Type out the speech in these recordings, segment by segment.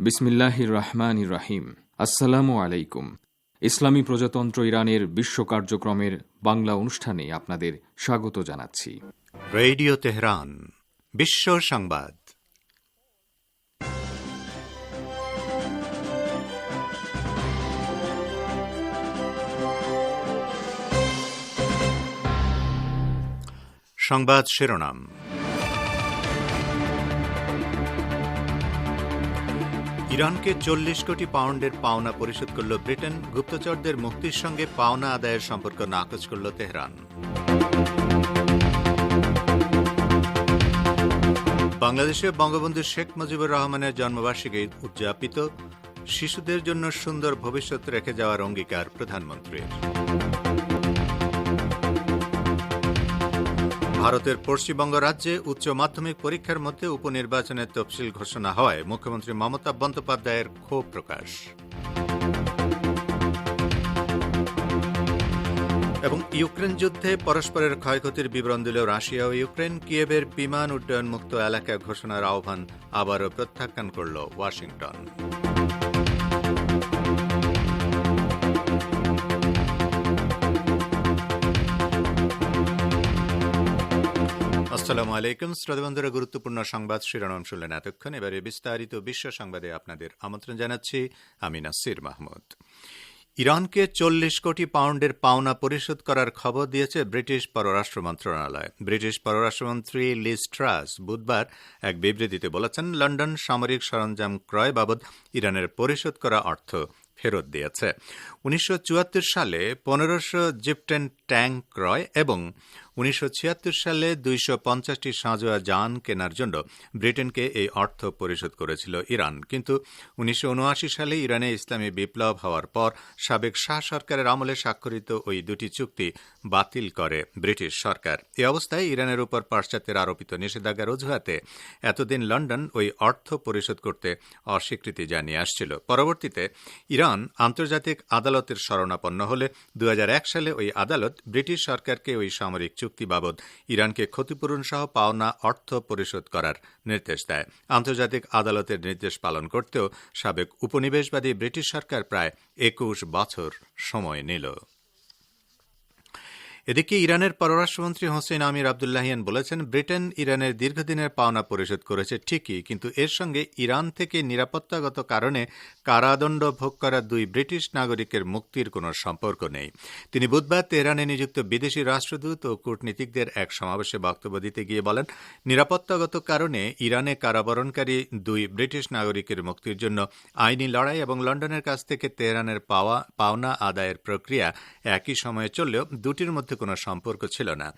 বিসমিল্লাহির রহমানির রহিম। আসসালামু আলাইকুম। ইসলামী প্রজাতন্ত্র ইরানের বিশ্ব কার্যক্রমের বাংলা অনুষ্ঠানে আপনাদের স্বাগত জানাচ্ছি। রেডিও তেহরান, বিশ্ব সংবাদ। সংবাদ শিরোনাম। ইরানকে 40 কোটি পাউন্ডের পাওনা পরিশোধ করল ব্রিটেন। গুপ্তচরদের মুক্তির সঙ্গে পাওনা আদায়ের সম্পর্ক নাকচ করল তেহরান। বাংলাদেশে বঙ্গবন্ধু শেখ মুজিবুর রহমানের জন্মবার্ষিকী উদযাপিত। শিশুদের জন্য সুন্দর ভবিষ্যৎ রেখে যাওয়ার অঙ্গীকার প্রধানমন্ত্রীর। ভারতের পশ্চিমবঙ্গ রাজ্যে উচ্চ মাধ্যমিক পরীক্ষার মধ্যে উপনির্বাচনের তফসিল ঘোষণা হওয়ায় মুখ্যমন্ত্রী মমতা বন্দ্যোপাধ্যায়ের ক্ষোভ প্রকাশ। এবং ইউক্রেন যুদ্ধে পরস্পরের ক্ষয়ক্ষতির বিবরণ দিল রাশিয়া ও ইউক্রেন। কিয়েভের বিমান উড্ডয়ন মুক্ত এলাকা ঘোষণার আহ্বান আবারও প্রত্যাখ্যান করল ওয়াশিংটন। আসসালামু আলাইকুম শ্রোতাবন্ধুরা, গুরুত্বপূর্ণ সংবাদ শিরোনাম শুনলেন এতক্ষণ। এবারে বিস্তারিত বিশ্ব সংবাদে আপনাদের আমন্ত্রণ জানাচ্ছি আমি নাসির মাহমুদ। ইরানকে 40 কোটি পাউন্ডের পাওনা পরিশোধ করার খবর দিয়েছে ব্রিটিশ পররাষ্ট্র মন্ত্রণালয়। ব্রিটিশ পররাষ্ট্রমন্ত্রী লিজ ট্রাস বুধবার এক বিবৃতিতে বলেছেন, লন্ডন সামরিক সরঞ্জাম ক্রয় বাবদ ইরানের পরিশোধ করা অর্থ ফেরত দিয়েছে। 1974 সালে 1500 জিপটেন ট্যাঙ্ক ক্রয় এবং 1976 সালে 250টি সাঁজোয়া যান কেনার জন্য ব্রিটেনকে এই অর্থ পরিশোধ করেছিল ইরান। কিন্তু 1979 সালে ইরানে ইসলামী বিপ্লব হওয়ার পর সাবেক শাহ সরকারের আমলে স্বাক্ষরিত ওই দুটি চুক্তি বাতিল করে ব্রিটিশ সরকার। এই অবস্থায় ইরানের উপর পাশ্চাত্যের আরোপিত নিষেধাজ্ঞার অজুহাতে এতদিন লন্ডন ওই অর্থ পরিশোধ করতে অস্বীকৃতি জানিয়ে আসছিল। পরবর্তীতে ইরান আন্তর্জাতিক আদালতের শরণাপন্ন হলে 2001 সালে ওই আদালত ব্রিটিশ সরকারকে ওই সামরিক চুক্তি বাবদ ইরানকে ক্ষতিপূরণ সহ পাওনা অর্থ পরিশোধ করার নির্দেশ দেয়। আন্তর্জাতিক আদালতের নির্দেশ পালন করতেও সাবেক উপনিবেশবাদী ব্রিটিশ সরকার প্রায় 21 বছর সময় নিল। এদিকে ইরানের পররাষ্ট্রমন্ত্রী হোসেন আমির আবদুল্লাহিয়ান বলেছেন, ব্রিটেন ইরানের দীর্ঘদিনের পাওনা পরিশোধ করেছে ঠিকই, কিন্তু এর সঙ্গে ইরান থেকে নিরাপত্তাগত কারণে কারাদণ্ড ভোগ করা 2 ব্রিটিশ নাগরিকের মুক্তির কোনো সম্পর্ক নেই। তিনি বুধবার তেহরানে নিযুক্ত বিদেশি রাষ্ট্রদূত ও কূটনীতিকদের এক সমাবেশে বক্তব্য দিতে গিয়ে বলেন, নিরাপত্তাগত কারণে ইরানে কারাবরণকারী 2 ব্রিটিশ নাগরিকের মুক্তির জন্য আইনি লড়াই এবং লন্ডনের কাছ থেকে তেহরানের পাওনা আদায়ের প্রক্রিয়া একই সময়ে চললেও দুটির মধ্যে কোনো সম্পর্ক ছিল না।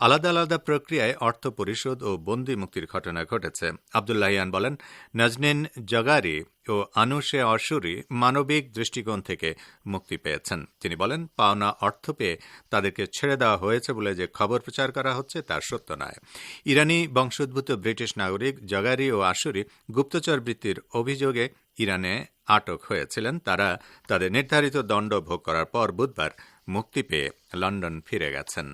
আলাদা আলাদা প্রক্রিয়ায় অর্থ পরিশোধ ও বন্দী মুক্তির ঘটনা ঘটেছে। আবদুল্লাহিয়ান বলেন, নাজনীন জাগারি ও আনুশে অশুরি মানবিক দৃষ্টিকোণ থেকে মুক্তি পেয়েছেন। তিনি বলেন, পাওনা অর্থ পেয়ে তাদেরকে ছেড়ে দেওয়া হয়েছে বলে যে খবর প্রচার করা হচ্ছে তা সত্য নয়। ইরানি বংশোদ্ভূত ব্রিটিশ নাগরিক জাগারি ও আশুরি গুপ্তচর বৃত্তির অভিযোগে ইরানে আটক হয়েছিলেন। তারা তাদের নির্ধারিত দণ্ড ভোগ করার পর বুধবার মুক্তি পেয়ে লন্ডন ফিরে গেছেন।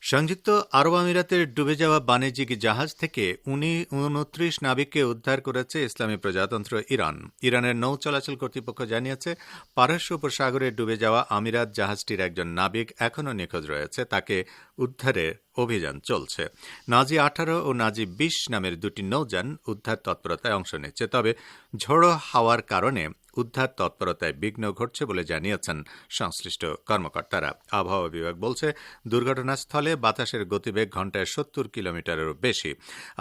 সংযুক্ত আরব আমিরাতের ডুবে যাওয়া বাণিজ্যিক জাহাজ থেকে 29 নাবিককে উদ্ধার করেছে ইসলামী প্রজাতন্ত্র ইরান। ইরানের নৌ চলাচল কর্তৃপক্ষ জানিয়েছে, পারস্য উপসাগরে ডুবে যাওয়া আমিরাত জাহাজটির একজন নাবিক এখনও নিখোঁজ রয়েছে। তাকে উদ্ধারের অভিযান চলছে। নাজি 18 ও নাজি 20 নামের 2টি নৌযান উদ্ধার তৎপরতায় অংশ নিচ্ছে। তবে ঝোড়ো হাওয়ার কারণে উদ্ধার তৎপরতায় বিঘ্ন ঘটছে বলে জানিয়েছেন সংশ্লিষ্ট কর্মকর্তারা। আবহাওয়া বিভাগ বলছে, দুর্ঘটনাস্থলে বাতাসের গতিবেগ ঘণ্টায় 70 কিলোমিটারেরও বেশি।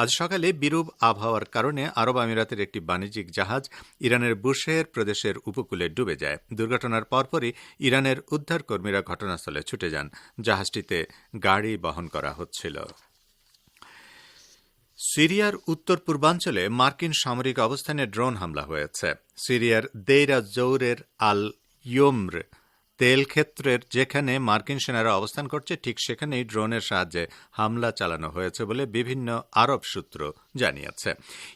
আজ সকালে বিরূপ আবহাওয়ার কারণে আরব আমিরাতের একটি বাণিজ্যিক জাহাজ ইরানের বুশেহর প্রদেশের উপকূলে ডুবে যায়। দুর্ঘটনার পরপরই ইরানের উদ্ধারকর্মীরা ঘটনাস্থলে ছুটে যান। জাহাজটিতে গাড়ি বহন করা হচ্ছিল। সিরিয়ার উত্তর পূর্বাঞ্চলে মার্কিন সামরিক অবস্থানে ড্রোন হামলা হয়েছে। সিরিয়ার দেইরা জৌরের আল ইয়ুমর তেল ক্ষেত্রের যেখানে মার্কিন সেনারা অবস্থান করছে ঠিক সেখানেই ড্রোনের সাহায্যে হামলা চালানো হয়েছে বলে বিভিন্ন আরব সূত্র জানিয়েছে।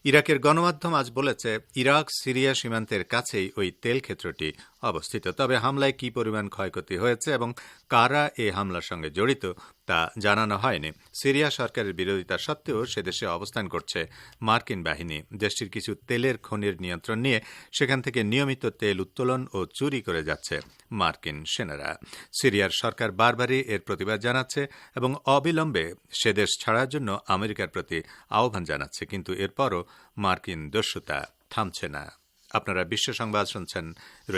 ইরাকের গণমাধ্যম আজ বলেছে, ইরাক সিরিয়া সীমান্তের কাছেই ওই তেল ক্ষেত্রটি অবস্থিত। তবে হামলায় কি পরিমাণ ক্ষয়ক্ষতি হয়েছে এবং কারা এই হামলার সঙ্গে জড়িত তা জানানো হয়নি। সিরিয়া সরকারের বিরোধিতা সত্ত্বেও সে দেশে অবস্থান করছে মার্কিন বাহিনী। দেশটির কিছু তেলের খনির নিয়ন্ত্রণ নিয়ে সেখান থেকে নিয়মিত তেল উত্তোলন ও চুরি করে যাচ্ছে মার্কিন সেনারা। সিরিয়ার সরকার বারবারই এর প্রতিবাদ জানাচ্ছে এবং অবিলম্বে সে দেশ ছাড়ার জন্য আমেরিকার প্রতি আহ্বান জানাচ্ছে, কিন্তু এরপরও মার্কিন দস্যুতা থামছে না। আপনারা বিশ্ব সংবাদ শুনছেন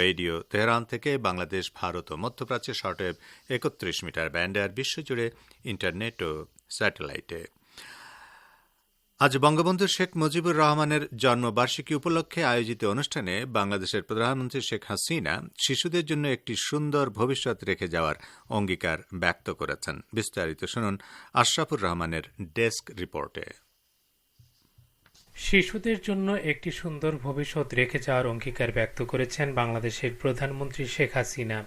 রেডিও তেহরান থেকে। বাংলাদেশ, ভারত ও মধ্যপ্রাচ্যে শর্টওয়েভ ৩১ মিটার ব্যান্ডে আর বিশ্বজুড়ে ইন্টারনেট ও স্যাটেলাইটে। আজ বঙ্গবন্ধু শেখ মুজিবুর রহমানের জন্মবার্ষিকী উপলক্ষে আয়োজিত অনুষ্ঠানে বাংলাদেশের প্রধানমন্ত্রী শেখ হাসিনা শিশুদের জন্য একটি সুন্দর ভবিষ্যৎ রেখে যাওয়ার অঙ্গীকার ব্যক্ত করেছেন। বিস্তারিত শুনুন আশরাফুর রহমানের ডেস্ক রিপোর্টে। শিশুদের জন্য একটি সুন্দর ভবিষ্যৎ রেখে যাওয়ার অঙ্গীকার ব্যক্ত করেছেন বাংলাদেশের প্রধানমন্ত্রী শেখ হাসিনা।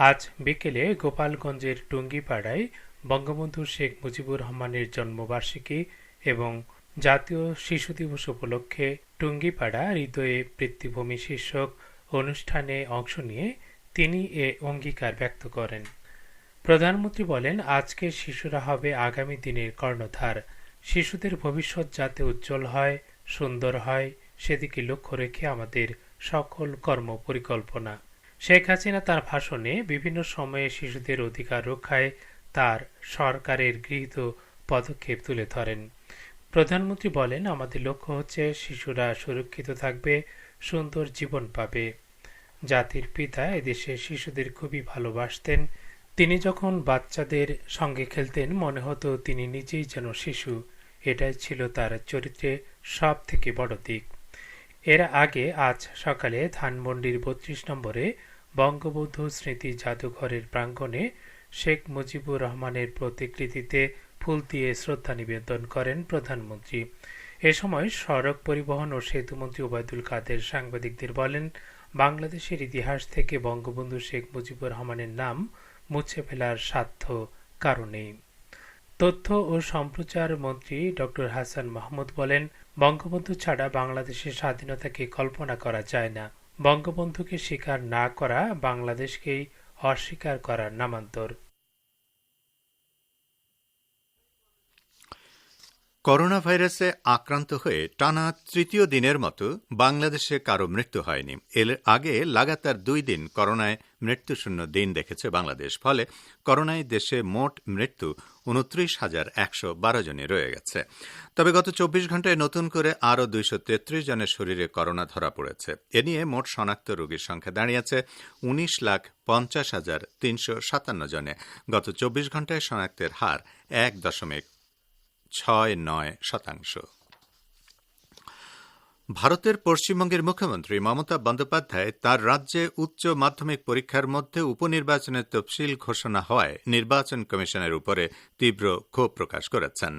আজ বিকেলে গোপালগঞ্জের টুঙ্গিপাড়ায় বঙ্গবন্ধু শেখ মুজিবুর রহমানের জন্মবার্ষিকী এবং জাতীয় শিশু দিবস উপলক্ষে টুঙ্গিপাড়া হৃদয়ে পৃথ্বীভূমি শীর্ষক অনুষ্ঠানে অংশ নিয়ে তিনি এ অঙ্গীকার ব্যক্ত করেন। প্রধানমন্ত্রী বলেন, আজকের শিশুরা হবে আগামী দিনের কর্ণধার। শিশুদের ভবিষ্যৎ যাতে উজ্জ্বল হয়, সুন্দর হয়, সেদিকে লক্ষ্য রেখে আমাদের সকল কর্ম পরিকল্পনা। শেখ হাসিনা তার ভাষণে বিভিন্ন সময়ে শিশুদের অধিকার রক্ষায় তার সরকারের গৃহীত পদক্ষেপ তুলে ধরেন। প্রধানমন্ত্রী বলেন, আমাদের লক্ষ্য হচ্ছে শিশুরা সুরক্ষিত থাকবে, সুন্দর জীবন পাবে। জাতির পিতা এদেশে শিশুদের খুবই ভালোবাসতেন। তিনি যখন বাচ্চাদের সঙ্গে খেলতেন মনে হতো তিনি নিজেই যেন শিশু। এটাই ছিল তার চরিত্রে সব থেকে বড় দিক। এর আগে আজ সকালে ধানমন্ডির ৩২ নম্বরে বঙ্গবন্ধু স্মৃতি জাদুঘরের প্রাঙ্গণে শেখ মুজিবুর রহমানের প্রতিকৃতিতে ফুল দিয়ে শ্রদ্ধা নিবেদন করেন প্রধানমন্ত্রী। এ সময় সড়ক পরিবহন ও সেতুমন্ত্রী ওবায়দুল কাদের সাংবাদিকদের বলেন, বাংলাদেশের ইতিহাস থেকে বঙ্গবন্ধু শেখ মুজিবুর রহমানের নাম মুছে ফেলার সাধ্য কারণেই। তথ্য ও সম্প্রচার মন্ত্রী ড হাসান মাহমুদ বলেন, বঙ্গবন্ধু ছাড়া বাংলাদেশের স্বাধীনতাকে কল্পনা করা যায় না। বঙ্গবন্ধুকে স্বীকার না করা বাংলাদেশকেই অস্বীকার করার নামান্তর। করোনা ভাইরাসে আক্রান্ত হয়ে টানা তৃতীয় দিনের মতো বাংলাদেশে কারো মৃত্যু হয়নি। এর আগে লাগাতার 2 দিন করোনায় মৃত্যুশূন্য দিন দেখেছে বাংলাদেশ। ফলে করোনায় দেশে মোট মৃত্যু ২৯,১১২ জনে রয়ে গেছে। তবে গত ২৪ ঘণ্টায় নতুন করে আরও ২৩৩ জনের শরীরে করোনা ধরা পড়েছে। এ নিয়ে মোট শনাক্ত রোগীর সংখ্যা দাঁড়িয়েছে ১৯,৫০,৩৫৭ জনে। গত ২৪ ঘণ্টায় শনাক্তের হার ১.৬৯%। ভারতের পশ্চিমবঙ্গের মুখ্যমন্ত্রী মমতা বন্দ্যোপাধ্যায় তার রাজ্যে উচ্চ মাধ্যমিক পরীক্ষার মধ্যে উপনির্বাচনের তফসিল ঘোষণা হওয়ায় নির্বাচন কমিশনের উপরে তীব্র ক্ষোভ প্রকাশ করেছেন।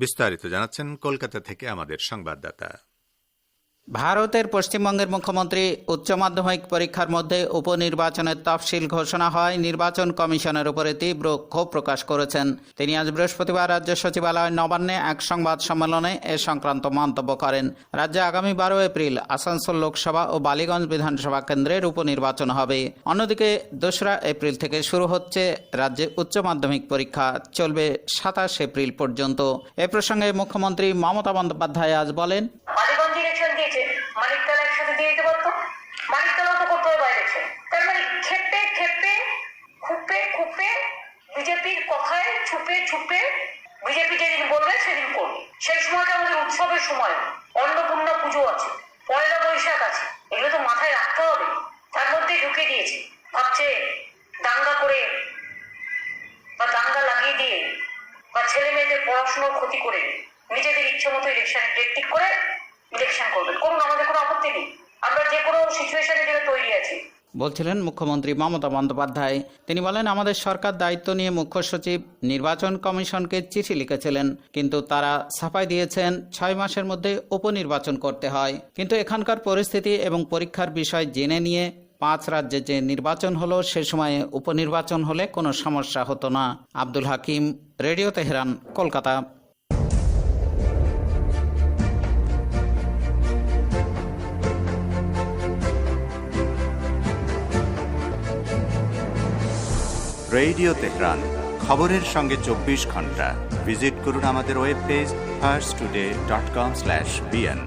বিস্তারিত জানাচ্ছেন কলকাতা থেকে আমাদের সংবাদদাতা। ভারতের পশ্চিমবঙ্গের মুখ্যমন্ত্রী উচ্চ মাধ্যমিক পরীক্ষার মধ্যে উপনির্বাচনের তফসিল ঘোষণা হয় নির্বাচন কমিশনের উপরে তীব্র ক্ষোভ প্রকাশ করেছেন। তিনি আজ বৃহস্পতিবার রাজ্য সচিবালয় নবান্নে এক সংবাদ সম্মেলনে এ সংক্রান্ত মন্তব্য করেন। রাজ্যে আগামী ১২ এপ্রিল আসানসোল লোকসভা ও বালিগঞ্জ বিধানসভা কেন্দ্রের উপনির্বাচন হবে। অন্যদিকে ২রা এপ্রিল থেকে শুরু হচ্ছে রাজ্যে উচ্চ মাধ্যমিক পরীক্ষা, চলবে ২৭ এপ্রিল পর্যন্ত। এ প্রসঙ্গে মুখ্যমন্ত্রী মমতা বন্দ্যোপাধ্যায় আজ বলেন, মানিকতলা একসাথে দিয়ে দিতে পারতো, মানিকতলাও তো করতে হবে ইলেকশন। তার মানে খেপে খেপে খুপে খুপে বিজেপির কথায় ছুপে ছুপে বিজেপি যেদিন বলবে সেদিন করবে। সেই সময়টা আমাদের উৎসবের সময়, অন্নপূর্ণা পুজো আছে, পয়লা বৈশাখ আছে, এগুলো তো মাথায় রাখতে হবে। তার মধ্যে ঢুকে দিয়েছে, ভাবছে দাঙ্গা করে বা দাঙ্গা লাগিয়ে দিয়ে বা ছেলে মেয়েদের পড়াশোনার ক্ষতি করে নিজেদের ইচ্ছে মতো ইলেকশনের ডেট ঠিক করে ইলেকশন করবেন। করুন, আমাদের কোনো আপত্তি নেই, আমরা যে কোনো সিচুয়েশনের জন্য তৈরি আছি, বলছিলেন মুখ্যমন্ত্রী মমতা বন্দ্যোপাধ্যায়। তিনি বলেন, আমাদের সরকার দায়িত্ব নিয়ে মুখ্য সচিব নির্বাচন কমিশনকে চিঠি লিখেছিলেন, কিন্তু তারা ছাপাই দিয়েছেন ৬ মাসের মধ্যে উপনির্বাচন করতে হয়। কিন্তু এখানকার পরিস্থিতি এবং পরীক্ষার বিষয় জেনে নিয়ে 5 রাজ্যে যে নির্বাচন হলো সে সময়ে উপনির্বাচন হলে কোনো সমস্যা হতো না। Abdul Hakim, radio Tehran, Kolkata. Radio Tehran, খবরের সঙ্গে 24 ঘন্টা। ভিজিট করুন আমাদের ওয়েব পেজ farstoday.com/bn।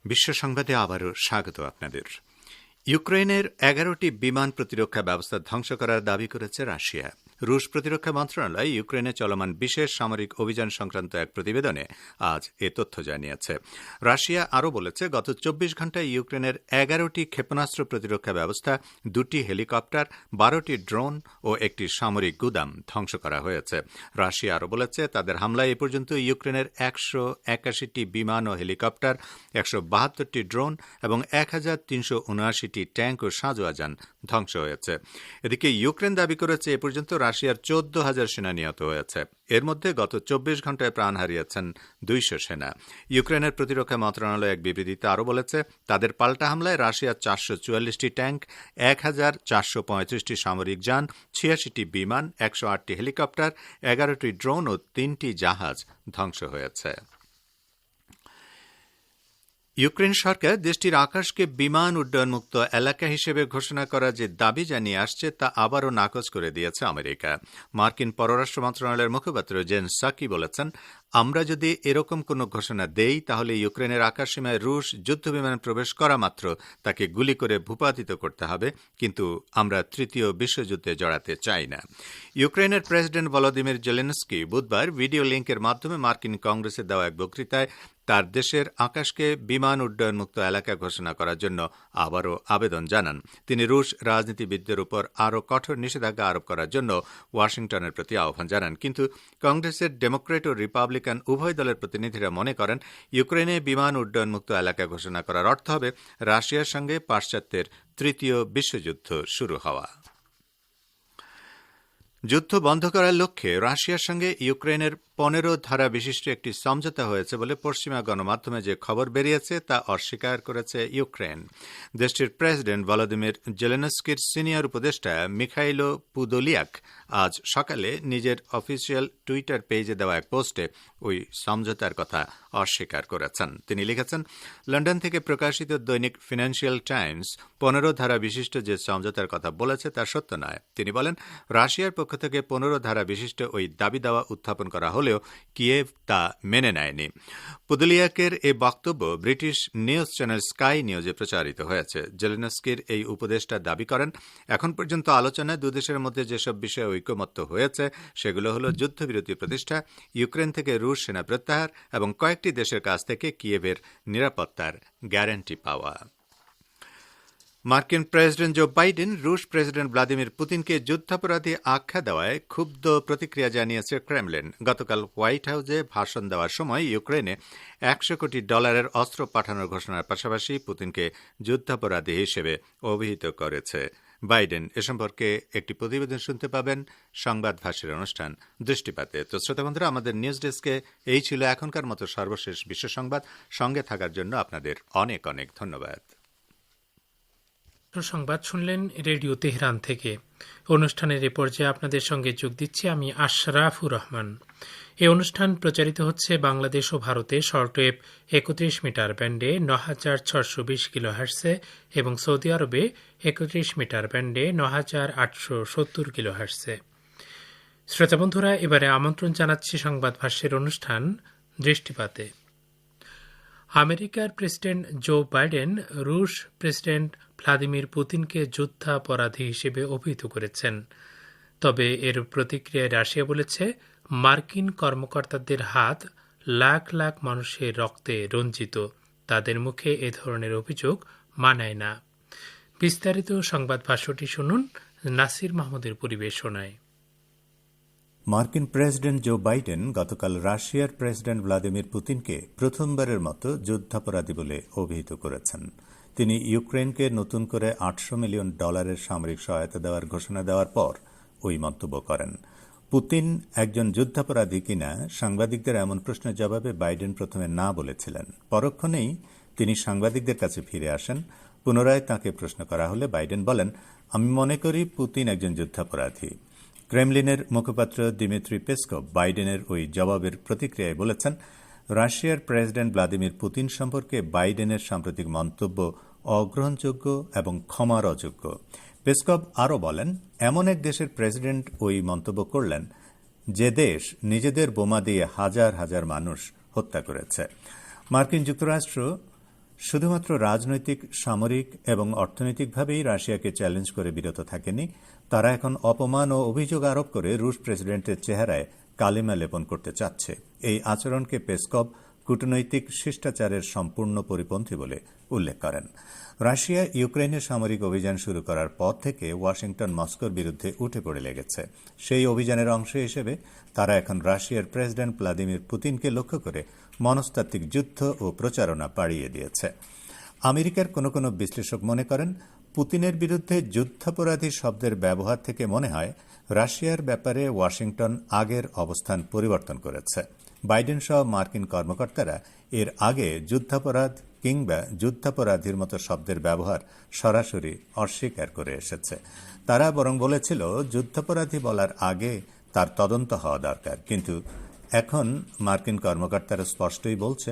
বিশ্ব সংবাদে আবারও স্বাগত আপনাদের। ইউক্রেনের 11টি বিমান প্রতিরক্ষা ব্যবস্থা ধ্বংস করার দাবি করেছে রাশিয়া। রুশ প্রতিরক্ষা মন্ত্রণালয় ইউক্রেনে চলমান বিশেষ সামরিক অভিযান সংক্রান্ত এক প্রতিবেদনে আজ এ তথ্য জানিয়েছে। রাশিয়া আরও বলেছে, গত 24 ঘণ্টায় ইউক্রেনের 11টি ক্ষেপণাস্ত্র প্রতিরক্ষা ব্যবস্থা, 2টি হেলিকপ্টার, 12টি ড্রোন ও একটি সামরিক গুদাম ধ্বংস করা হয়েছে। রাশিয়া আরও বলেছে, তাদের হামলায় এ পর্যন্ত ইউক্রেনের 181টি বিমান ও হেলিকপ্টার, 172টি ড্রোন এবং 1379টি ট্যাঙ্ক ও সাঁজোয়া যান ধ্বংস হয়েছে। এদিকে ইউক্রেন দাবি করেছে, এ পর্যন্ত রাশিয়ার 14,000 সেনা নিহত হয়েছে। এর মধ্যে গত 24 ঘণ্টায় প্রাণ হারিয়েছেন 200 সেনা। ইউক্রেনের প্রতিরক্ষা মন্ত্রণালয় এক বিবৃতিতে আরও বলেছে, তাদের পাল্টা হামলায় রাশিয়ার 444টি ট্যাঙ্ক, 1435টি সামরিক যান, 86টি বিমান, 108টি হেলিকপ্টার, 11টি ড্রোন ও 3টি জাহাজ ধ্বংস হয়েছে। ইউক্রেন সরকার দেশটির আকাশকে বিমান উড্ডয়নমুক্ত এলাকা হিসেবে ঘোষণা করার যে দাবি জানিয়ে আসছে তা আবারও নাকচ করে দিয়েছে আমেরিকা। মার্কিন পররাষ্ট্র মন্ত্রণালয়ের মুখপাত্র জেন সাকি বলেছেন, আমরা যদি এরকম কোনো ঘোষণা দেই তাহলে ইউক্রেনের আকাশসীমায় রুশ যুদ্ধবিমান প্রবেশ করা মাত্র তাকে গুলি করে ভূপাতিত করতে হবে, কিন্তু আমরা তৃতীয় বিশ্বযুদ্ধে জড়াতে চাই না। ইউক্রেনের প্রেসিডেন্ট ভলোদিমির জেলেনস্কি বুধবার ভিডিও লিঙ্কের মাধ্যমে মার্কিন কংগ্রেসে দেওয়া এক বক্তৃতায় তার দেশের আকাশকে বিমান উড্ডয়নমুক্ত এলাকা ঘোষণা করার জন্য আবারও আবেদন জানান। তিনি রুশ রাজনীতিবিদদের উপর আরও কঠোর নিষেধাজ্ঞা আরোপ করার জন্য ওয়াশিংটনের প্রতি আহ্বান জানান। কিন্তু কংগ্রেসের ডেমোক্রেট ও রিপাবলিকান উভয় দলের প্রতিনিধিরা মনে করেন, ইউক্রেনে বিমান উড্ডয়নমুক্ত এলাকা ঘোষণা করার অর্থ হবে রাশিয়ার সঙ্গে পাশ্চাত্যের তৃতীয় বিশ্বযুদ্ধ শুরু হওয়া। যুদ্ধ বন্ধ করার লক্ষ্যে রাশিয়ার সঙ্গে ইউক্রেনের 15 ধারা বিশিষ্ট একটি সমঝোতা হয়েছে বলে পশ্চিমা গণমাধ্যমে যে খবর বেরিয়েছে তা অস্বীকার করেছে ইউক্রেন। দেশটির প্রেসিডেন্ট ভলোদিমির জেলেনস্কির সিনিয়র উপদেষ্টা মিখাইলো পুদোলিয়াক আজ সকালে নিজের অফিসিয়াল টুইটার পেজে দেওয়া এক পোস্টে ওই সমঝোতার কথা অস্বীকার করেছেন। তিনি লিখেছেন, লন্ডন থেকে প্রকাশিত দৈনিক ফিনান্সিয়াল টাইমস 15 ধারা বিশিষ্ট যে সমঝোতার কথা বলেছে তা সত্য নয়। তিনি বলেন, রাশিয়ার পক্ষ থেকে 15 ধারা বিশিষ্ট ওই দাবি দাওয়া উত্থাপন করা হলেও কিয়েভ তা মেনে নেয়নি। পুদলিয়াকের এই বক্তব্য ব্রিটিশ নিউজ চ্যানেল স্কাই নিউজে প্রচারিত হয়েছে। জেলেনস্কির এই উপদেষ্টা দাবি করেন, এখন পর্যন্ত আলোচনায় দুদেশের মধ্যে যেসব বিষয়ে ঐকমত্য হয়েছে সেগুলো হল যুদ্ধবিরতি প্রতিষ্ঠা, ইউক্রেন থেকে রুশ সেনা প্রত্যাহার এবং কয়েকটি দেশের কাছ থেকে কিয়েভের নিরাপত্তার গ্যারান্টি পাওয়া। মার্কিন প্রেসিডেন্ট জো বাইডেন রুশ প্রেসিডেন্ট ভ্লাদিমির পুতিনকে যুদ্ধাপরাধী আখ্যা দেওয়ায় ক্ষুব্ধ প্রতিক্রিয়া জানিয়েছে ক্রেমলিন। গতকাল হোয়াইট হাউসে ভাষণ দেওয়ার সময় ইউক্রেনে $100 কোটি অস্ত্র পাঠানোর ঘোষণার পাশাপাশি পুতিনকে যুদ্ধাপরাধী হিসেবে অভিহিত করেছে বাইডেন। এ সম্পর্কে একটি প্রতিবেদন শুনতে পাবেন সংবাদ ভাষীর অনুষ্ঠান দৃষ্টিপাতে। তো শ্রোতা বন্ধুরা, আমাদের নিউজ ডেস্কে এই ছিল এখনকার মতো সর্বশেষ বিশ্ব সংবাদ। সঙ্গে থাকার জন্য আপনাদের অনেক অনেক ধন্যবাদ। সংবাদ শুনলেন রেডিও তেহরান থেকে। অনুষ্ঠানের এ পর্যায়ে আপনাদের সঙ্গে যোগ দিচ্ছি আমি আশরাফুর রহমান। এই অনুষ্ঠান প্রচারিত হচ্ছে বাংলাদেশ ও ভারতে শর্টওয়েভ 31 মিটার ব্যান্ডে 9620 কিলোহার্টসে এবং সৌদি আরবে 31 মিটার ব্যান্ডে 9870 কিলোহার্টসে। শ্রোতা বন্ধুরা, এবারে আমন্ত্রণ জানাচ্ছি সংবাদ ভাষ্যের অনুষ্ঠান দৃষ্টিপাতে। আমেরিকার প্রেসিডেন্ট জো বাইডেন রুশ প্রেসিডেন্ট ভ্লাদিমির পুতিনকে যুদ্ধাপরাধী হিসেবে অভিহিত করেছেন। তবে এর প্রতিক্রিয়ায় রাশিয়া বলেছে, মার্কিন কর্মকর্তাদের হাত লাখ লাখ মানুষের রক্তে রঞ্জিত, তাদের মুখে এ ধরনের অভিযোগ মানায় না। বিস্তারিত সংবাদ ভাষ্যটি শুনুন, নাসির মাহমুদের পরিবেশনায়। মার্কিন প্রেসিডেন্ট জো বাইডেন গতকাল রাশিয়ার প্রেসিডেন্ট ভ্লাদিমির পুতিনকে প্রথমবারের মতো যুদ্ধাপরাধী বলে অভিহিত করেছেন। তিনি ইউক্রেনকে নতুন করে $800 মিলিয়ন সামরিক সহায়তা দেওয়ার ঘোষণা দেওয়ার পর ওই মন্তব্য করেন। পুতিন একজন যুদ্ধাপরাধী কিনা সাংবাদিকদের এমন প্রশ্নের জবাবে বাইডেন প্রথমে না বলেছিলেন। পরক্ষণেই তিনি সাংবাদিকদের কাছে ফিরে আসেন। পুনরায় তাঁকে প্রশ্ন করা হলে বাইডেন বলেন, আমি মনে করি পুতিন একজন যুদ্ধাপরাধী। ক্রেমলিনের মুখপাত্র দিমিত্রি পেসকভ বাইডেনের ওই জবাবের প্রতিক্রিয়ায় বলেছেন, রাশিয়ার প্রেসিডেন্ট ভ্লাদিমির পুতিন সম্পর্কে বাইডেনের সাম্প্রতিক মন্তব্য অগ্রহণযোগ্য এবং ক্ষমার অযোগ্য। পেসকভ আরও বলেন, এমন এক দেশের প্রেসিডেন্ট ওই মন্তব্য করলেন যে দেশ নিজেদের বোমা দিয়ে হাজার হাজার মানুষ হত্যা করেছে। মার্কিন যুক্তরাষ্ট্র শুধুমাত্র রাজনৈতিক, সামরিক এবং অর্থনৈতিকভাবেই রাশিয়াকে চ্যালেঞ্জ করে বিরত থাকেনি, তারা এখন অপমান ও অভিযোগ আরোপ করে রুশ প্রেসিডেন্টের চেহারায় কালিমা লেপন করতে চাচ্ছে। এই আচরণকে পেসকভ কূটনৈতিক শিষ্টাচারের সম্পূর্ণ পরিপন্থী বলে উল্লেখ করেন। রাশিয়া ইউক্রেনের সামরিক অভিযান শুরু করার পর থেকে ওয়াশিংটন মস্কোর বিরুদ্ধে উঠে পড়ে লেগেছে। সেই অভিযানের অংশ হিসেবে তারা এখন রাশিয়ার প্রেসিডেন্ট ভ্লাদিমির পুতিনকে লক্ষ্য করে মনস্তাত্ত্বিক যুদ্ধ ও প্রচারণা বাড়িয়ে দিয়েছে। আমেরিকার কোনো কোনো বিশ্লেষক মনে করেন, পুতিনের বিরুদ্ধে যুদ্ধাপরাধী শব্দের ব্যবহার থেকে মনে হয় রাশিয়ার ব্যাপারে ওয়াশিংটন আগের অবস্থান পরিবর্তন করেছে। বাইডেন সহ মার্কিন কর্মকর্তারা এর আগে যুদ্ধাপরাধ কিংবা যুদ্ধাপরাধীর মতো শব্দের ব্যবহার সরাসরি অস্বীকার করে এসেছে। তারা বরং বলেছিল, যুদ্ধাপরাধী বলার আগে তার তদন্ত হওয়া দরকার। কিন্তু এখন মার্কিন কর্মকর্তারা স্পষ্টই বলছে,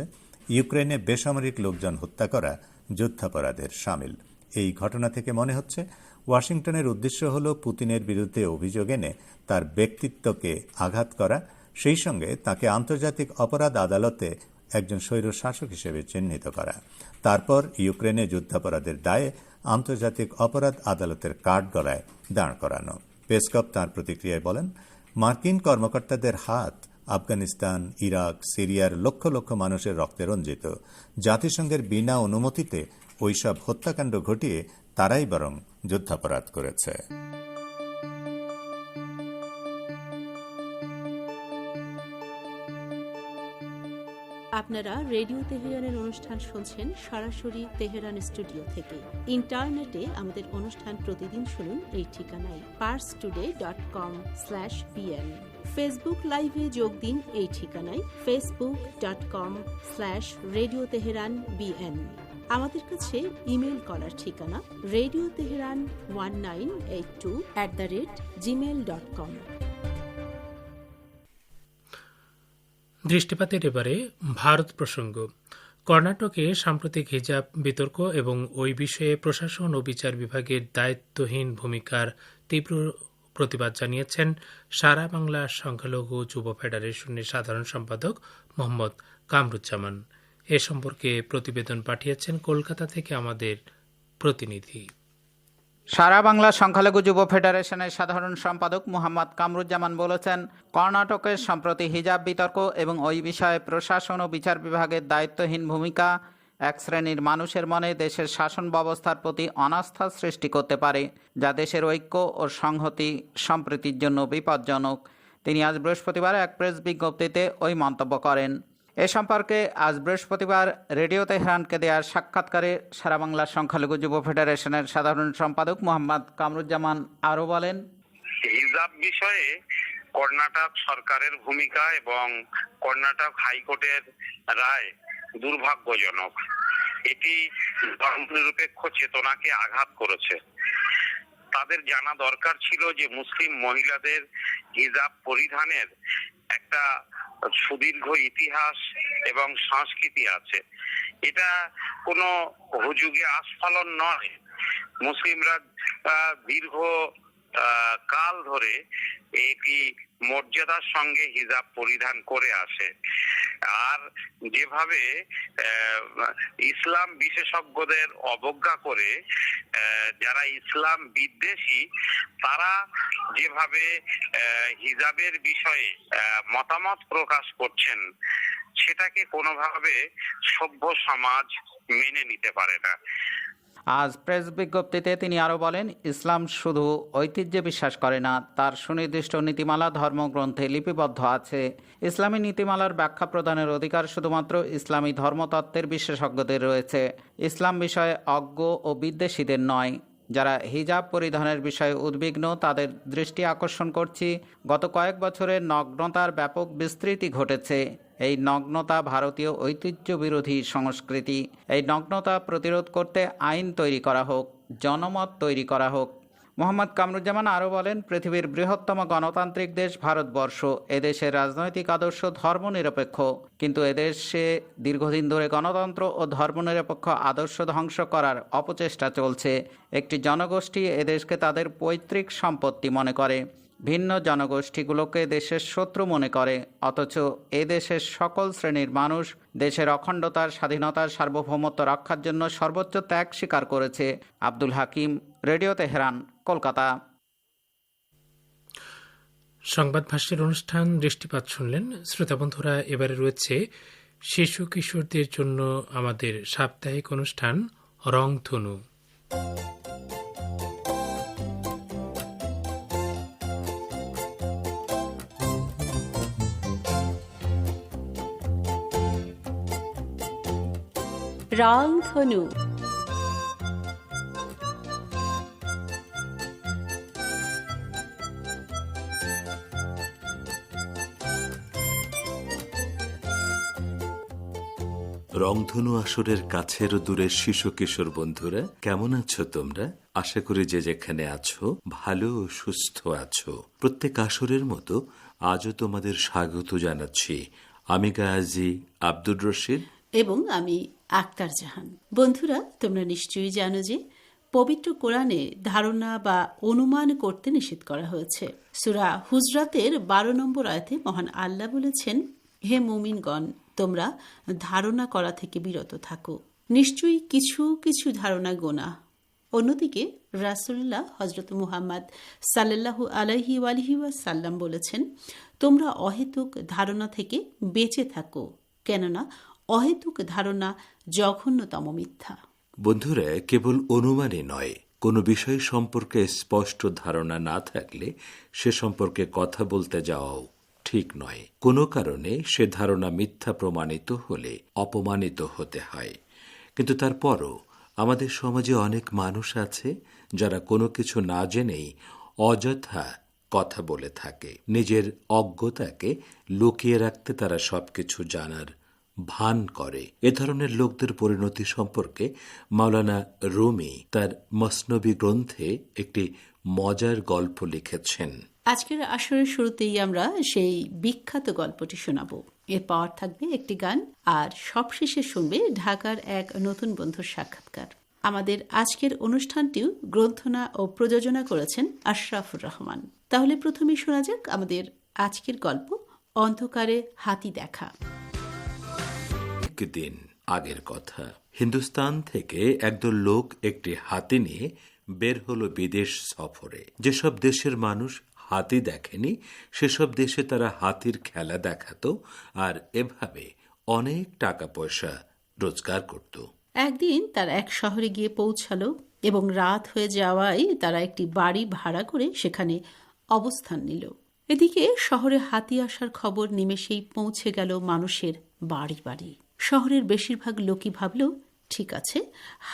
ইউক্রেনে বেসামরিক লোকজন হত্যা করা যুদ্ধাপরাধের শামিল। এই ঘটনা থেকে মনে হচ্ছে ওয়াশিংটনের উদ্দেশ্য হল পুতিনের বিরুদ্ধে অভিযোগ এনে তার ব্যক্তিত্বকে আঘাত করা, সেই সঙ্গে তাকে আন্তর্জাতিক অপরাধ আদালতে একজন স্বৈরশাসক হিসেবে চিহ্নিত করা, তারপর ইউক্রেনে যুদ্ধাপরাধের দায়ে আন্তর্জাতিক অপরাধ আদালতের কাঠগড়ায় দাঁড় করানো। পেসকভ তাঁর প্রতিক্রিয়ায় বলেন, মার্কিন কর্মকর্তাদের হাত আফগানিস্তান, ইরাক, সিরিয়ার লক্ষ লক্ষ মানুষের রক্তে রঞ্জিত। জাতিসংঘের বিনা অনুমতিতে ওইসব হত্যাকাণ্ড ঘটিয়ে তারাই বরং যুদ্ধাপরাধ করেছে। আপনারা রেডিও তেহরানের অনুষ্ঠান শুনছেন সরাসরি তেহরান স্টুডিও থেকে। ইন্টারনেটে আমাদের অনুষ্ঠান প্রতিদিন শুনুন এই ঠিকানায় parstoday.com/vn। ফেসবুক লাইভে যোগ দিন এই ঠিকানায় facebook.com/রেডিও তেহরান bn। আমাদের কাছে ইমেল করার ঠিকানা radioteheran1982@gmail.com। দৃষ্টিপাতের এবারে ভারত প্রসঙ্গ। কর্ণাটকে সাম্প্রতিক হিজাব বিতর্ক এবং ওই বিষয়ে প্রশাসন ও বিচার বিভাগের দায়িত্বহীন ভূমিকার তীব্র প্রতিবাদ জানিয়েছেন সারা বাংলা সংখ্যালঘু যুব ফেডারেশনের সাধারণ সম্পাদক মোহাম্মদ কামরুজ্জামান। এ সম্পর্কে প্রতিবেদন পাঠিয়েছেন কলকাতা থেকে আমাদের প্রতিনিধি। সারা বাংলা সংখ্যালঘু যুব ফেডারেশনের সাধারণ সম্পাদক মোহাম্মদ কামরুজ্জামান বলেছেন, কর্ণাটকের সম্প্রতি হিজাব বিতর্ক এবং ওই বিষয়ে প্রশাসন ও বিচার বিভাগের দায়িত্বহীন ভূমিকা এক শ্রেণীর মানুষের মনে দেশের শাসন ব্যবস্থার প্রতি অনাস্থা সৃষ্টি করতে পারে, যা দেশের ঐক্য ও সংহতি সম্প্রীতির জন্য বিপজ্জনক। তিনি আজ বৃহস্পতিবার এক প্রেস বিজ্ঞপ্তিতে ওই মন্তব্য করেন। এ সম্পর্কে আজ বৃহস্পতিবার রেডিও তেহরানকে দেওয়ার সাক্ষাৎকারে সারা বাংলা সংখ্যালঘু যুব ফেডারেশনের সাধারণ সম্পাদক মোহাম্মদ কামরুজ্জামান আরও বলেন, হিজাব বিষয়ে কর্ণাটক সরকারের ভূমিকা এবং কর্ণাটক হাইকোর্টের রায় দুর্ভাগ্যজনক। এটি ধর্মনিরপেক্ষ চেতনাকে আঘাত করেছে। তাদের জানা দরকার ছিল যে মুসলিম মহিলাদের হিজাব পরিধানের একটা সুদীর্ঘ ইতিহাস এবং সংস্কৃতি আছে। এটা কোনো হুজুগে আস্ফালন নয়। মুসলিমরা দীর্ঘ কাল ধরে এটি মর্যাদার সঙ্গে হিজাব পরিধান করে আসে। আর যেভাবে ইসলাম বিশেষজ্ঞদের অবজ্ঞা করে যারা ইসলাম বিদ্বেষী তারা যেভাবে হিজাবের বিষয়ে মতামত প্রকাশ করছেন, সেটাকে কোনোভাবে সভ্য সমাজ মেনে নিতে পারে না। আজ প্রেস বিজ্ঞপ্তিতে তিনি আরও বলেন, ইসলাম শুধু ঐতিহ্যে বিশ্বাস করে না, তার সুনির্দিষ্ট নীতিমালা ধর্মগ্রন্থে লিপিবদ্ধ আছে। ইসলামী নীতিমালার ব্যাখ্যা প্রদানের অধিকার শুধুমাত্র ইসলামী ধর্মতত্ত্বের বিশেষজ্ঞদের রয়েছে, ইসলাম বিষয়ে অজ্ঞ ও বিদ্বেষীদের নয়। যারা হিজাব পরিধানের বিষয়ে উদ্বিগ্ন তাদের দৃষ্টি আকর্ষণ করছি, গত কয়েক বছরে নগ্নতার ব্যাপক বিস্তৃতি ঘটেছে। এই নগ্নতা ভারতীয় ঐতিহ্য বিরোধী সংস্কৃতি। এই নগ্নতা প্রতিরোধ করতে আইন তৈরি করা হোক, জনমত তৈরি করা হোক। মোহাম্মদ কামরুজ্জামান আরও বলেন, পৃথিবীর বৃহত্তম গণতান্ত্রিক দেশ ভারতবর্ষ। এদেশের রাজনৈতিক আদর্শ ধর্মনিরপেক্ষ, কিন্তু এদেশে দীর্ঘদিন ধরে গণতন্ত্র ও ধর্মনিরপেক্ষ আদর্শ ধ্বংস করার অপচেষ্টা চলছে। একটি জনগোষ্ঠী এদেশকে তাদের পৈতৃক সম্পত্তি মনে করে, ভিন্ন জনগোষ্ঠীগুলোকে দেশের শত্রু মনে করে, অথচ এ দেশের সকল শ্রেণীর মানুষ দেশের অখণ্ডতার, স্বাধীনতার, সার্বভৌমত্ব রক্ষার জন্য সর্বোচ্চ ত্যাগ স্বীকার করেছে। Abdul Hakim, radio Tehran, Kolkata. সংবাদ ভাষ্যের অনুষ্ঠান দৃষ্টিপাত শুনলেন। শ্রোতা বন্ধুরা, এবারে রয়েছে শিশু কিশোরদের জন্য আমাদের সাপ্তাহিক অনুষ্ঠান রংধনু। রংধনু। রংধনু আসরের কাছের ও দূরের শিশু কিশোর বন্ধুরা, কেমন আছো তোমরা? আশা করি যে যেখানে আছো ভালো ও সুস্থ আছো। প্রত্যেক আসরের মতো আজও তোমাদের স্বাগত জানাচ্ছি আমি গাজী আব্দুর রশিদ এবং আমি আক্তার জাহান। বন্ধুরা, তোমরা নিশ্চয়ই জানো যে পবিত্র কোরআনে ধারণা বা অনুমান করতে নিষেধ করা হয়েছে। সূরা হুজরাতের 12 নম্বর আয়াতে মহান আল্লাহ বলেছেন, হে মুমিনগণ, তোমরা ধারণা করা থেকে বিরত থাকো। নিশ্চয়ই কিছু কিছু ধারণা গোনা। অন্যদিকে রাসূলুল্লাহ হযরত মুহাম্মদ সাল্লাল্লাহু আলাইহি ওয়াসাল্লাম বলেছেন, তোমরা অহেতুক ধারণা থেকে বেঁচে থাকো, কেননা অহেতুক ধারণা জঘন্যতম মিথ্যা। বন্ধুরা, কেবল অনুমানই নয়, কোনো বিষয় সম্পর্কে স্পষ্ট ধারণা না থাকলে সে সম্পর্কে কথা বলতে যাওয়াও ঠিক নয়। কোনো কারণে সে ধারণা মিথ্যা প্রমাণিত হলে অপমানিত হতে হয়। কিন্তু তারপরও আমাদের সমাজে অনেক মানুষ আছে যারা কোনো কিছু না জেনেই অযথা কথা বলে থাকে। নিজের অজ্ঞতাকে লুকিয়ে রাখতে তারা সবকিছু জানার ভান করে। এ ধরনের লোকদের পরিণতি সম্পর্কে মাওলানা রুমি তার মসনবী গ্রন্থে একটি মজার গল্প লিখেছেন। আজকের আসরের শুরুতেই আমরা সেই বিখ্যাত গল্পটি শোনাব। এরপর থাকবে একটি গান, আর সবশেষে শুনবে ঢাকার এক নতুন বন্ধুর সাক্ষাৎকার। আমাদের আজকের অনুষ্ঠানটিও গ্রন্থনা ও প্রযোজনা করেছেন আশরাফুর রহমান। তাহলে প্রথমেই শোনা যাক আমাদের আজকের গল্প, অন্ধকারে হাতি দেখা। দিন আগের কথা, হিন্দুস্তান থেকে একদল লোক একটি হাতি নিয়ে বের হলো বিদেশ সফরে। যেসব দেশের মানুষ হাতি দেখেনি সেসব দেশে তারা হাতির খেলা দেখাতো আর এভাবে অনেক টাকা পয়সা রোজগার করত। একদিন তারা এক শহরে গিয়ে পৌঁছালো এবং রাত হয়ে যাওয়ায় তারা একটি বাড়ি ভাড়া করে সেখানে অবস্থান নিল। এদিকে শহরে হাতি আসার খবর নিমেষেই পৌঁছে গেল মানুষের বাড়ি বাড়ি। শহরের বেশিরভাগ লোকই ভাবল, ঠিক আছে,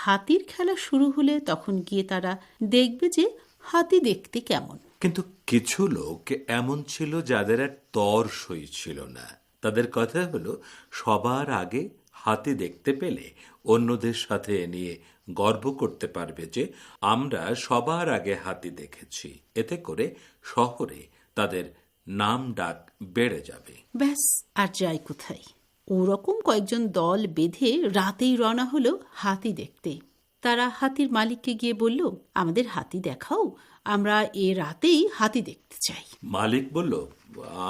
হাতির খেলা শুরু হলে তখন গিয়ে তারা দেখবে যে হাতি দেখতে কেমন। কিন্তু কিছু লোক এমন ছিল যাদের আর তর সই ছিল না। তাদের কথা হলো, সবার আগে হাতি দেখতে পেলে অন্যদের সাথে এ নিয়ে গর্ব করতে পারবে যে আমরা সবার আগে হাতি দেখেছি। এতে করে শহরে তাদের নাম ডাক বেড়ে যাবে। ব্যাস, আর যাই কোথায়। ওরকম কয়েকজন দল বেঁধে রাতেই রওনা হলো হাতি দেখতে। তারা হাতির মালিককে গিয়ে বলল, আমাদের হাতি দেখাও, আমরা এ রাতেই হাতি দেখতে চাই। মালিক বলল,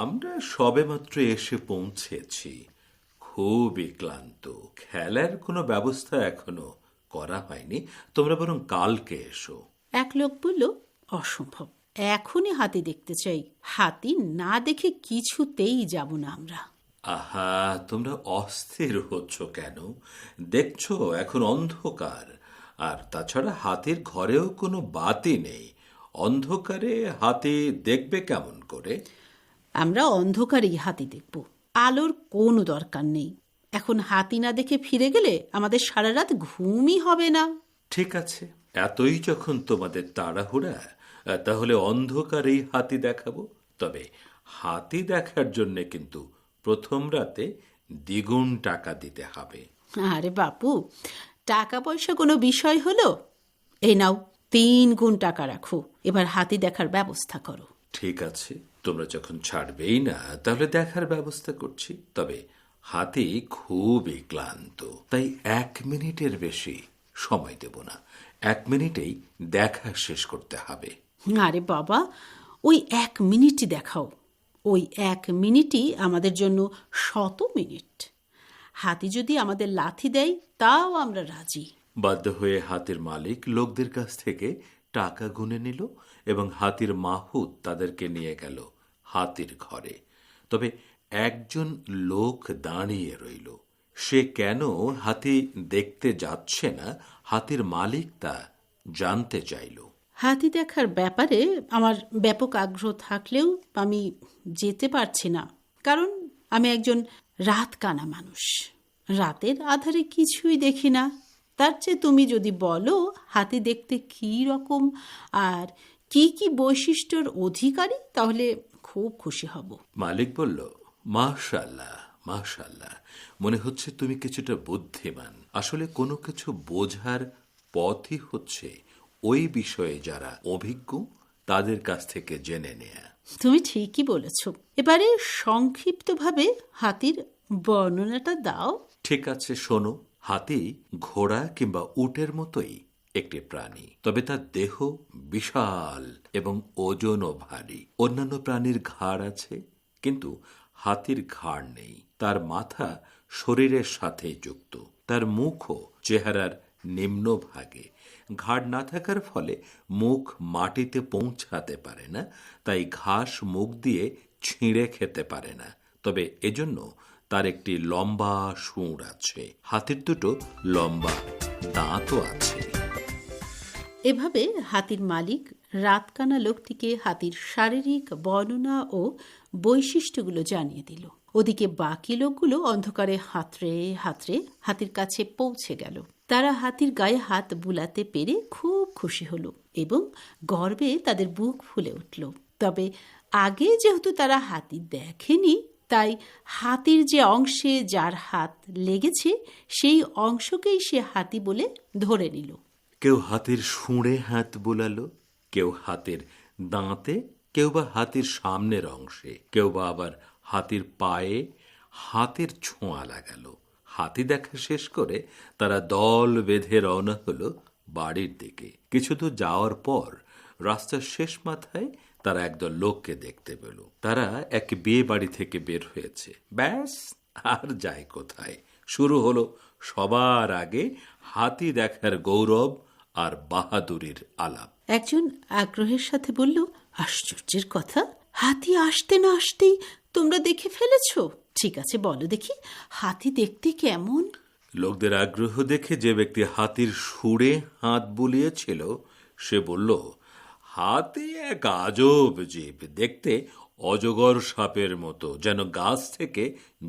আমরা সবেমাত্র এসে পৌঁছেছি, খুবই ক্লান্ত, খেলার কোনো ব্যবস্থা এখনো করা হয়নি, তোমরা বরং কালকে এসো। এক লোক বলল, অসম্ভব, এখনই হাতি দেখতে চাই, হাতি না দেখে কিছুতেই যাব না আমরা। আহা, তোমরা অস্থির হচ্ছ কেন? দেখছো এখন অন্ধকার, আর তাছাড়া হাতির ঘরেও কোনো বাতি নেই। অন্ধকারে হাতি দেখবে কেমন করে? আমরা অন্ধকারেই হাতি দেখব, আলোর কোনো দরকার নেই। এখন হাতি না দেখে ফিরে গেলে আমাদের সারা রাত ঘুমই হবে না। ঠিক আছে, এতই যখন তোমাদের তাড়াহুড়া, তাহলে অন্ধকারেই হাতি দেখাবো। তবে হাতি দেখার জন্য কিন্তু প্রথম রাতে দ্বিগুণ টাকা দিতে হবে। আরে বাপু, টাকা পয়সা কোনো বিষয় হলো? এই নাও 3 গুণ টাকা রাখো। এবার হাতি দেখার ব্যবস্থা করো। ঠিক আছে, তোমরা যখন ছাড়বেই না, তাহলে দেখার ব্যবস্থা করছি। তবে হাতি খুবই ক্লান্ত, তাই 1 মিনিটের বেশি সময় দেব না। 1 মিনিটেই দেখা শেষ করতে হবে। আরে বাবা, ওই 1 মিনিটই দেখাও। ওই 1 মিনিটই আমাদের জন্য 100 মিনিট। হাতি যদি আমাদের লাথি দেয় তাও আমরা রাজি। বাধ্য হয়ে হাতির মালিক লোকদের কাছ থেকে টাকা গুনে নিল এবং হাতির মাহুত তাদেরকে নিয়ে গেল হাতির ঘরে। তবে একজন লোক দাঁড়িয়ে রইল। সে কেন হাতি দেখতে যাচ্ছে না, হাতির মালিক তা জানতে চাইল। হাতি দেখার ব্যাপারে আমার ব্যাপক আগ্রহ থাকলেও আমি যেতে পারছি না, কারণ আমি একজন রাতকানা মানুষ। রাতের আধারে কিছুই দেখি না। তার চেয়ে তুমি যদি বলো হাতি দেখতে কী রকম আর কি কি বৈশিষ্ট্যর অধিকারী, তাহলে খুব খুশি হব। মালিক বলল, মাশাআল্লাহ মাশাআল্লাহ, মনে হচ্ছে তুমি কিছুটা বুদ্ধিমান। আসলে কোনো কিছু বোঝার পথই হচ্ছে ওই বিষয়ে যারা অভিজ্ঞ তাদের কাছ থেকে জেনে নেয়া। তুমি ঠিকই বলেছ। এবারে সংক্ষিপ্তভাবে হাতির বর্ণনাটা দাও। ঠিক আছে, শোনো। হাতি ঘোড়া কিংবা উটের মতোই একটি প্রাণী, তবে তার দেহ বিশাল এবং ওজনও ভারী। অন্যান্য প্রাণীর ঘাড় আছে, কিন্তু হাতির ঘাড় নেই। তার মাথা শরীরের সাথে যুক্ত। তার মুখও চেহারার নিম্নভাগে। ঘাড় না থাকার ফলে মুখ মাটিতে পৌঁছাতে পারে না, তাই ঘাস মুখ দিয়ে ছিঁড়ে খেতে পারে না। তবে এজন্য তার একটি লম্বা শুঁড় আছে। হাতির দুটো লম্বা দাঁতও আছে। এভাবে হাতির মালিক রাতকানা লোকটিকে হাতির শারীরিক বর্ণনা ও বৈশিষ্ট্যগুলো জানিয়ে দিল। ওদিকে বাকি লোকগুলো অন্ধকারে হাতড়ে হাতড়ে হাতির কাছে পৌঁছে গেল। তারা হাতির গায়ে হাত বুলাতে পেরে খুব খুশি হলো এবং গর্বে তাদের বুক ফুলে উঠল। তবে আগে যেহেতু তারা হাতি দেখেনি, তাই হাতির যে অংশে যার হাত লেগেছে সেই অংশকেই সে হাতি বলে ধরে নিল। কেউ হাতির শুঁড়ে হাত বুলালো, কেউ হাতের দাঁতে, কেউ বা হাতির সামনের অংশে, কেউ বা আবার হাতির পায়ে হাতের ছোঁয়া লাগালো। হাতি দেখা শেষ করে তারা দল বেঁধে রওনা হলো বাড়ির দিকে। কিছু দূর যাওয়ার পর রাস্তার শেষ মাথায় তারা একদল লোককে দেখতে পেল। তারা এক বিয়ে বাড়ি থেকে বের হয়েছে। ব্যাস, আর যায় কোথায়। শুরু হলো সবার আগে হাতি দেখার গৌরব আর বাহাদুরির আলাপ। একজন আগ্রহের সাথে বলল, আশ্চর্যের কথা, হাতি আসতে না আসতেই তোমরা দেখে ফেলেছ। ঠিক আছে, বলো দেখি হাতি দেখতে কেমন? লোকদের আগ্রহ দেখে যে ব্যক্তি হাতির শুঁড়ে হাত বুলিয়েছিল সে বলল, হাতি এক আজব জীব। দেখতে অজগর সাপের মতো, যেন গাছ থেকে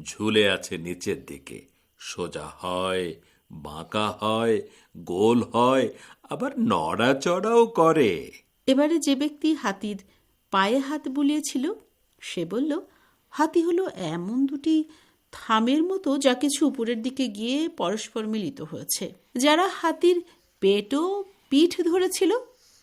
ঝুলে আছে নিচের দিকে। সোজা হয়, বাঁকা হয়, গোল হয়, আবার নড়াচড়াও করে। এবারে যে ব্যক্তি হাতির পায়ে হাত বুলিয়েছিল সে বলল, হাতি হলো এমন দুটি থামের মতো যা কিছু উপরের দিকে গিয়ে পরস্পর মিলিত হয়েছে। যারা হাতির পেট ও পিঠ ধরেছিল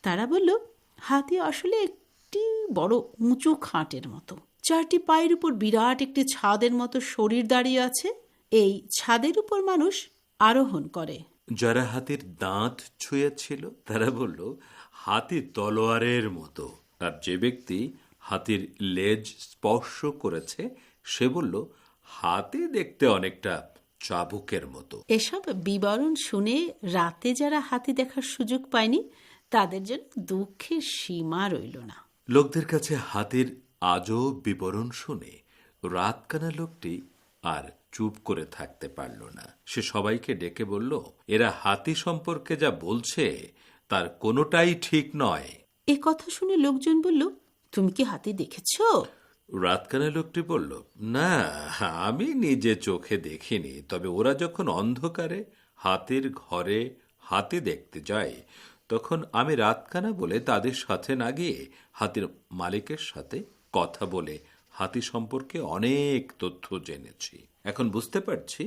তারা বলল, হাতি আসলে একটি বড় উঁচু খাটের মতো। 4টি পায়ের উপর বিরাট একটি ছাদের মতো শরীর দাঁড়িয়ে আছে। এই ছাদের উপর মানুষ আরোহণ করে। যারা হাতির দাঁত ছুঁয়েছিল তারা বলল, হাতি তলোয়ারের মতো। আর যে ব্যক্তি হাতির লেজ স্পর্শ করেছে সে বলল, হাতি দেখতে অনেকটা চাবুকের মতো। এসব বিবরণ শুনে রাতে যারা হাতি দেখার সুযোগ পায়নি তাদের জন্য দুঃখের সীমা রইল না। লোকদের কাছে হাতির আজব বিবরণ শুনে রাতকানা লোকটি আর চুপ করে থাকতে পারল না। সে সবাইকে ডেকে বলল, এরা হাতি সম্পর্কে যা বলছে তার কোনোটাই ঠিক নয়। এ কথা শুনে লোকজন বলল, তুমি কি হাতি দেখেছ? রাতকানা লোকটি বলল, না, আমি নিজে চোখে দেখিনি। তবে ওরা যখন অন্ধকারে হাতির ঘরে হাতি দেখতে যায় তখন আমি রাতকানা বলে তাদের সাথে না গিয়ে হাতির মালিকের সাথে কথা বলে হাতি সম্পর্কে অনেক তথ্য জেনেছি। এখন বুঝতে পারছি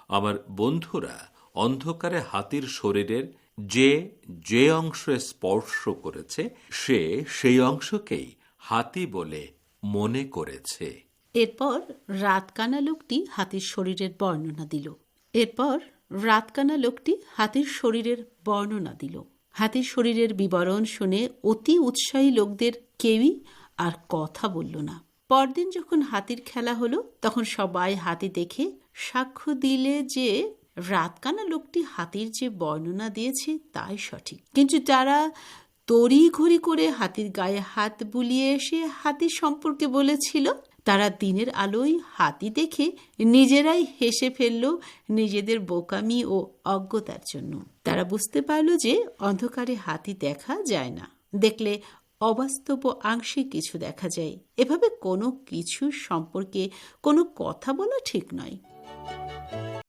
আমার বন্ধুরা অন্ধকারে হাতির শরীরের যে যে অংশ স্পর্শ করেছে সে সেই অংশকেই হাতি বলে মনে করেছে। এরপর রাতকানা লোকটি হাতির শরীরের বর্ণনা দিল। হাতির শরীরের বিবরণ শুনে অতি উৎসাহী লোকদের কেউই আর কথা বলল না। পরদিন যখন হাতির খেলা হলো তখন সবাই হাতি দেখে সাক্ষ্য দিলে যে রাতকানা লোকটি হাতির যে বর্ণনা দিয়েছে তাই সঠিক। কিন্তু যারা তড়িঘড়ি করে হাতির গায়ে হাত বুলিয়ে এসে হাতির সম্পর্কে বলেছিল, তারা দিনের আলোয় হাতি দেখে নিজেরাই হেসে ফেলল নিজেদের বোকামি ও অজ্ঞতার জন্য। তারা বুঝতে পারল যে অন্ধকারে হাতি দেখা যায় না, দেখলে অবাস্তব ও আংশিক কিছু দেখা যায়। এভাবে কোনো কিছু সম্পর্কে কোনো কথা বলা ঠিক নয়।